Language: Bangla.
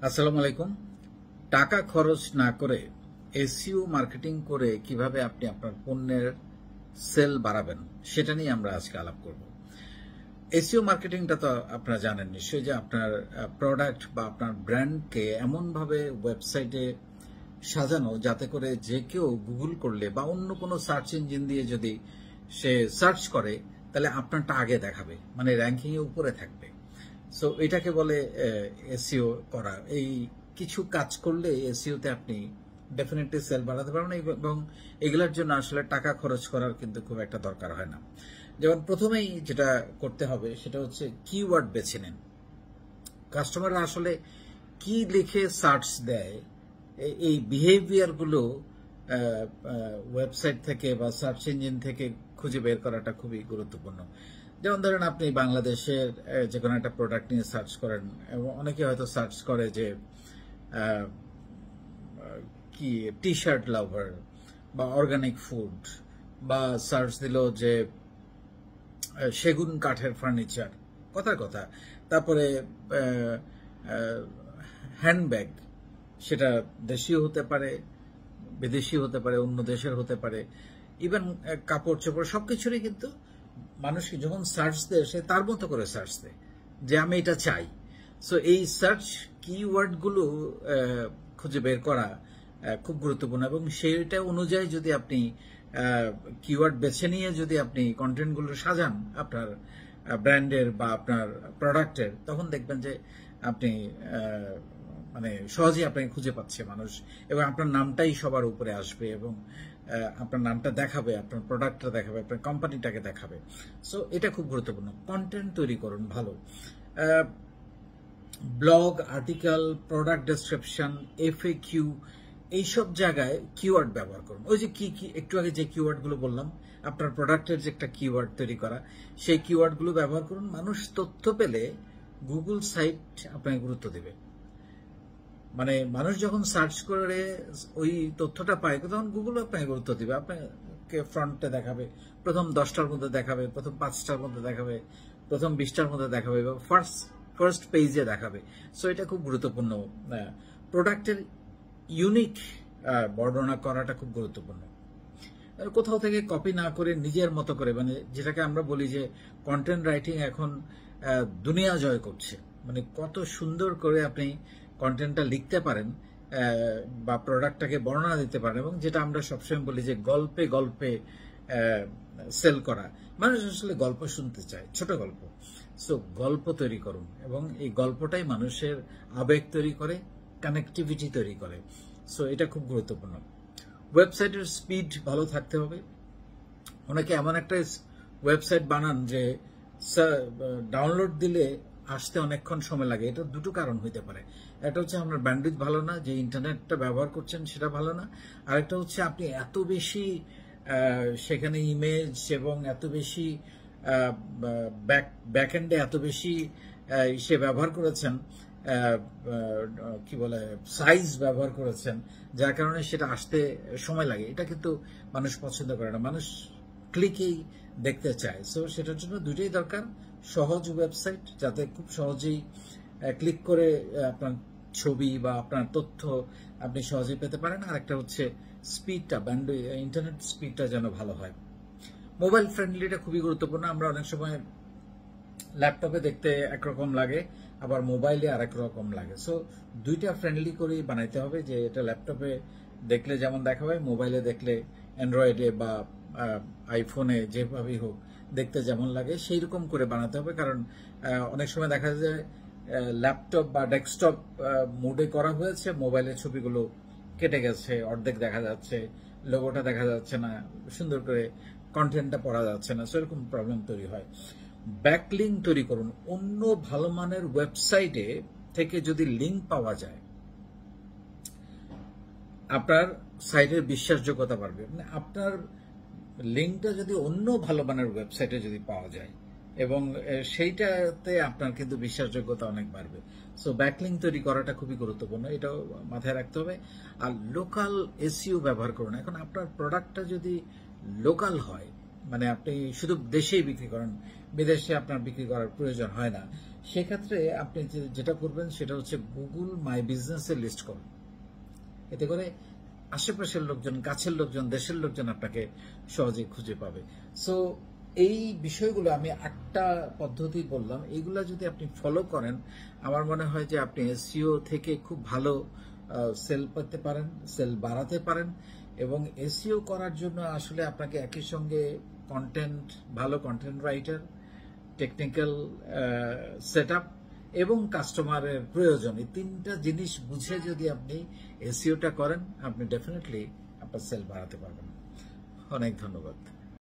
আসসালামু আলাইকুম। টাকা খরচ না করে এসইও মার্কেটিং করে কিভাবে আপনি আপনার পণ্যের সেল বাড়াবেন সেটা নিয়ে আমরা আজকে আলাপ করব। এসইও মার্কেটিংটা তো আপনারা জানেন নিশ্চয়ই যে আপনার প্রোডাক্ট বা আপনার ব্র্যান্ডকে এমনভাবে ওয়েবসাইটে সাজানো যাতে করে যে কেউ গুগল করলে বা অন্য কোনো সার্চ ইঞ্জিন দিয়ে যদি সে সার্চ করে তাহলে আপনারটা আগে দেখাবে, মানে র্যাঙ্কিং এ উপরে থাকবে। সো এটাকে বলে এসইও করা। এই কিছু কাজ করলে এসইওতে আপনি ডেফিনেটলি সেল বাড়াতে পারবেন এবং এগুলোর জন্য আসলে টাকা খরচ করার কিন্তু খুব একটা দরকার হয় না। যেমন প্রথমেই যেটা করতে হবে সেটা হচ্ছে কিওয়ার্ড বেছে নেন। কাস্টমাররা আসলে কি লিখে সার্চ দেয় এই বিহেভিয়ার গুলো ওয়েবসাইট থেকে বা সার্চ ইঞ্জিন থেকে খুঁজে বের করাটা খুবই গুরুত্বপূর্ণ। যেমন ধরেন আপনি বাংলাদেশের যে কোনো একটা প্রোডাক্ট নিয়ে সার্চ করেন এবং অনেকে হয়তো সার্চ করে যে কি টি শার্ট লাভার বা অর্গানিক ফুড, বা সার্চ দিল যে সেগুন কাঠের ফার্নিচার, কথার কথা। তারপরে হ্যান্ডব্যাগ, সেটা দেশীয় হতে পারে, বিদেশি হতে পারে, অন্য দেশের হতে পারে, ইভেন কাপড় চোপড় সবকিছুরই কিন্তু মানুষ যখন সার্চ দেয় সে তার মতো করে সার্চ দেয় যে আমি এটা চাই। সো এই সার্চ কিওয়ার্ড গুলো খুঁজে বের করা খুব গুরুত্বপূর্ণ এবং সেইটা অনুযায়ী যদি আপনি কিওয়ার্ড বেছে নিয়ে যদি আপনি কন্টেন্ট গুলো সাজান আপনার ব্র্যান্ডের বা আপনার প্রোডাক্টের, তখন দেখবেন যে আপনি মানে সহজেই আপনাকে খুঁজে পাচ্ছে মানুষ এবং আপনার নামটাই সবার উপরে আসবে এবং আপনার নামটা দেখাবে, আপনার প্রোডাক্টটা দেখাবে, আপনার কোম্পানিটাকে দেখাবে। সো এটা খুব গুরুত্বপূর্ণ। কন্টেন্ট তৈরি করুন ভালো, blog, article, product description, FAQ, এইসব জায়গায় কিওয়ার্ড ব্যবহার করুন। ওই যে কি একটু আগে যে কিওয়ার্ড গুলো বললাম, আপনার প্রোডাক্টের যে একটা কিওয়ার্ড তৈরি করা, সেই কিওয়ার্ড গুলো ব্যবহার করুন। মানুষ তথ্য পেলে গুগল সাইট আপনাকে গুরুত্ব দেবে। মানে মানুষ যখন সার্চ করে ওই তথ্যটা পায় তখন গুগল আপনাকে গুরুত্ব দিবে, আপনাকে ফ্রন্টে দেখাবে, প্রথম 10টার মধ্যে দেখাবে, প্রথম 5টার মধ্যে দেখাবে, প্রথম 20টার মধ্যে দেখাবে বা ফার্স্ট পেজে দেখাবে। সো এটা খুব গুরুত্বপূর্ণ। প্রোডাক্টের ইউনিক বর্ণনা করাটা খুব গুরুত্বপূর্ণ। কোথাও থেকে কপি না করে নিজের মতো করে, মানে যেটাকে আমরা বলি যে কন্টেন্ট রাইটিং এখন দুনিয়া জয় করছে। মানে কত সুন্দর করে আপনি কন্টেন্টটা লিখতে পারেন বা প্রোডাক্টটাকে বর্ণনা দিতে পারেন, এবং যেটা আমরা সবসময় বলি যে গল্পে গল্পে সেল করা। মানুষ আসলে গল্প শুনতে চায়, ছোট গল্প। সো গল্প তৈরি করুন এবং এই গল্পটাই মানুষের আবেগ তৈরি করে, কানেক্টিভিটি তৈরি করে। সো এটা খুব গুরুত্বপূর্ণ। ওয়েবসাইটের স্পিড ভালো থাকতে হবে। অনেকে এমন একটা ওয়েবসাইট বানান যে ডাউনলোড দিলে আসতে অনেকক্ষণ সময় লাগে। এটা দুটো কারণ হইতে পারে। একটা হচ্ছে আপনার ব্যান্ডউইথ ভালো না, যে ইন্টারনেটটা ব্যবহার করছেন সেটা ভালো না। আরেকটা হচ্ছে আপনি এত বেশি সেখানে ইমেজ এবং এত বেশি ব্যাকএন্ডে এত বেশি সে ব্যবহার করেছেন, কি বলে সাইজ ব্যবহার করেছেন, যার কারণে সেটা আসতে সময় লাগে। এটা কিন্তু মানুষ পছন্দ করে না, মানুষ ক্লিকেই দেখতে চায়। সো সেটার জন্য দুটোই দরকার। সহজ ওয়েবসাইট যাতে খুব সহজেই ক্লিক করে আপনার ছবি বা আপনার তথ্য আপনি সহজেই পেতে পারেন। আর একটা হচ্ছে স্পিডটা, ইন্টারনেট স্পিডটা যেন ভালো হয়। মোবাইল ফ্রেন্ডলিটা খুবই গুরুত্বপূর্ণ। আমরা অনেক সময় ল্যাপটপে দেখতে একরকম লাগে, আবার মোবাইলে আরেক রকম লাগে। সো দুইটা ফ্রেন্ডলি করেই বানাইতে হবে, যে এটা ল্যাপটপে দেখলে যেমন দেখাবে, মোবাইলে দেখলে, অ্যান্ড্রয়েডে বা আইফোনে যেভাবেই হোক দেখতে যেমন লাগে সেই রকম করে বানাতে হবে। কারণ অনেক সময় দেখা যায় ল্যাপটপ বা ডেস্কটপ মোডে করা হয়েছে, মোবাইলের ছবিগুলো কেটে গেছে, অর্ধেক দেখা যাচ্ছে, লোগোটা দেখা যাচ্ছে না, সুন্দর করে কন্টেন্টটা পড়া যাচ্ছে না। সেরকম প্রবলেম তৈরি হয়। ব্যাকলিঙ্ক তৈরি করুন। অন্য ভালো মানের ওয়েবসাইটে থেকে যদি লিঙ্ক পাওয়া যায়, আপনার সাইটের বিশ্বাসযোগ্যতা বাড়বে। মানে আপনার লিঙ্কটা যদি অন্য ভালো মানের ওয়েবসাইটে যদি পাওয়া যায় এবং সেইটাতে আপনার কিন্তু বিশ্বাসযোগ্যতা অনেক বাড়বে। সো ব্যাকলিঙ্ক তৈরি করাটা খুবই গুরুত্বপূর্ণ, এটাও মাথায় রাখতে হবে। আর লোকাল এসইও ব্যবহার করুন। এখন আপনার প্রোডাক্টটা যদি লোকাল হয়, মানে আপনি শুধু দেশেই বিক্রি করেন, বিদেশে আপনার বিক্রি করার প্রয়োজন হয় না, সেক্ষেত্রে আপনি যেটা করবেন সেটা হচ্ছে গুগল মাই বিজনেসে লিস্ট করুন। এতে করে আশেপাশের লোকজন, কাছের লোকজন, দেশের লোকজন আপনাকে সহজেই খুঁজে পাবে। সো এই বিষয়গুলো আমি 8টা পদ্ধতি বললাম, এইগুলা যদি আপনি ফলো করেন, আমার মনে হয় যে আপনি এসইও থেকে খুব ভালো সেল পেতে পারেন, সেল বাড়াতে পারেন। এবং এসইও করার জন্য আসলে আপনাকে একই সঙ্গে ভালো কন্টেন্ট রাইটার, টেকনিক্যাল সেটআপ এবং কাস্টমারের প্রয়োজন, এই 3টা জিনিস বুঝে যদি আপনি এসইওটা করেন, আপনি ডেফিনেটলি আপনার সেল বাড়াতে পারবেন। অনেক ধন্যবাদ।